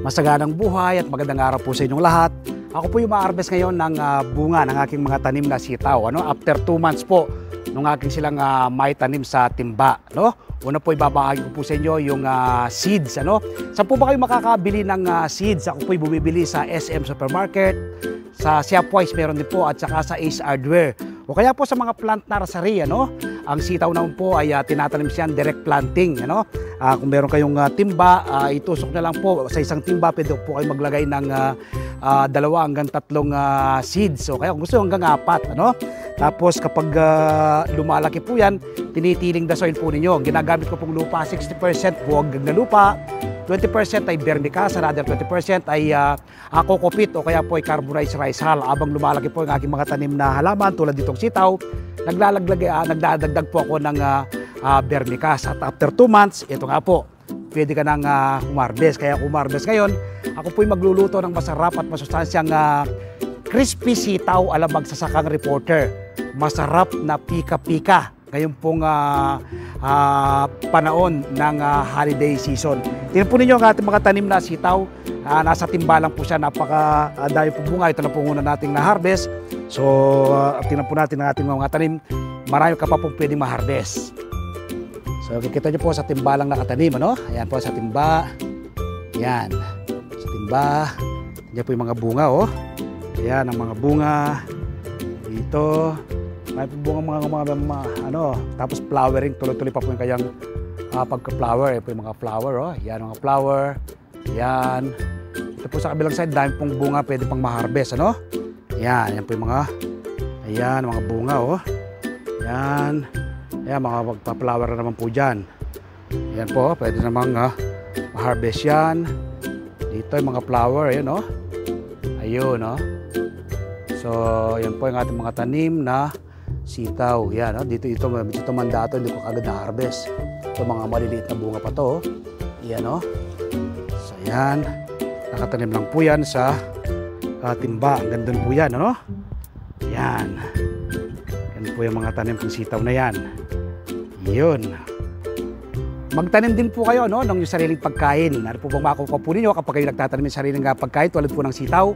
Masaganang buhay at magandang araw po sa inyong lahat. Ako po yung ma-harvest ngayon ng bunga ng aking mga tanim na sitaw. After 2 months po nung aking silang may tanim sa timba. Una po ibabahagi ko po sa inyo yung seeds. Saan po ba kayo makakabili ng seeds? Ako po bumibili sa SM Supermarket, sa Shopwise meron din po at saka sa Ace Hardware. O kaya po sa mga plant nursery, ang sitaw naman po ay tinatanim siyan direct planting. Kung meron kayong timba, itusok na lang po sa isang timba, pwede po kayo maglagay ng 2 hanggang 3 seeds. O kaya kung gusto hanggang 4. Tapos kapag lumalaki po yan, tinitiling the soil po ninyo. Ginagamit ko pong lupa, 60% buwag na lupa, 20% ay vermicast, another 20% ay coco-peat o kaya po ay carbonized rice hull. Abang lumalaki po ang aking mga tanim na halaman tulad ditong sitaw, nagdadagdag po ako ng vermicast. At after 2 months, ito nga po, pwede ka nang humarbest. Kaya humarbest ngayon, ako po'y magluluto ng masarap at masustansyang crispy sitaw alamang sa sakang reporter. Masarap na pika-pika ngayon pong panahon ng holiday season. Tingnan po ninyo ang ating mga tanim na sitaw. Nasa timba lang po siya, napakadami po bunga. Ito na po muna nating na-harvest. So, tingnan po natin ang ating mga tanim. Marami ka pa pong pwedeng ma-harvest. So, kikita nyo po sa timba lang nakatanim. Ayan po sa timba. Ayan. Sa timba. Ayan po yung mga bunga. Ayan ang mga bunga. Dito. May bunga mga tapos flowering, tuloy-tuloy pa po yung kayang pagka-flower. Ito po yung mga flower, Yan mga flower. Yan. Ito po sa kabilang side, dami pong bunga pwede pang ma-harvest, Yan, yan po yung mga bunga, Yan. Yan, mga magpa-flower na naman po dyan. Yan po, pwede namang ma-harvest yan. Dito yung mga flower, ayun, Ayun, So, yan po yung ating mga tanim na sitaw. Yan, dito medyo tumanda ito, hindi ko agad na-harvest. Ito mga maliliit na bunga pa to. Yan, So, yan. Nakatanim lang po yan sa timba. Ang ganda po yan, Yan. Yan po yung mga tanim kong sitaw na yan. Yun. Magtanim din po kayo, ng yung sariling pagkain. Ano po bang makukuha po ninyo kapag kayo nagtatanim yung sariling pagkain tulad po ng sitaw?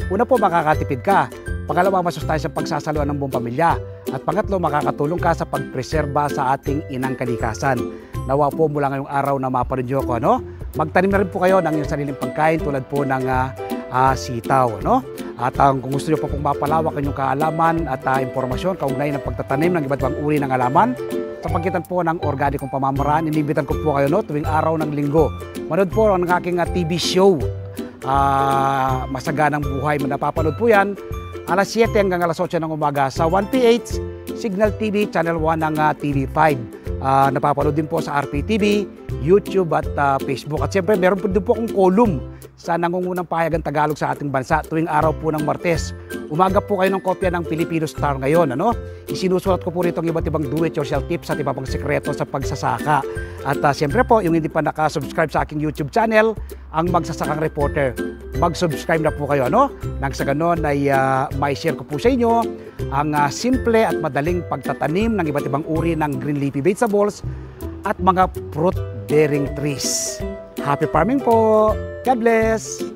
Una po, makakatipid ka. Pangalawa, masustansyang pagsasaluan ng buong pamilya. At pangatlo, makakatulong ka sa pagpreserba sa ating inang kalikasan. Nawa po mula ngayong araw na mapanood nyo ko, Magtanim na rin po kayo ng yung sariling pagkain tulad po ng sitaw, At kung gusto nyo po pong mapalawak ang inyong kaalaman at impormasyon, kaugnay ng pagtatanim ng iba't ibang uri ng halaman, sa pagitan po ng organikong pamamaraan, inibitan ko po kayo tuwing araw ng linggo. Manood po ang aking TV show, Masaganang Buhay. Napapanood po yan alas 7 hanggang alas 8 ng umaga sa 1PH Signal TV, Channel 1 ng TV5. Napapanood din po sa RPTV, YouTube at Facebook. At siyempre meron po din po akong column sa nangungunang pahayagan Tagalog sa ating bansa tuwing araw po ng Martes. Umaga po kayo ng kopya ng Filipino Star ngayon. Isinusulat ko po rito ang iba't ibang do-it-yourself tips at iba pang sekreto sa pagsasaka. At siyempre po, yung hindi pa nakasubscribe sa aking YouTube channel, ang Magsasakang Reporter, mag-subscribe na po kayo. Nang sa ganon ay may share ko po sa inyo ang simple at madaling pagtatanim ng iba't ibang uri ng green leafy vegetables at mga fruit-bearing trees. Happy farming po! God bless!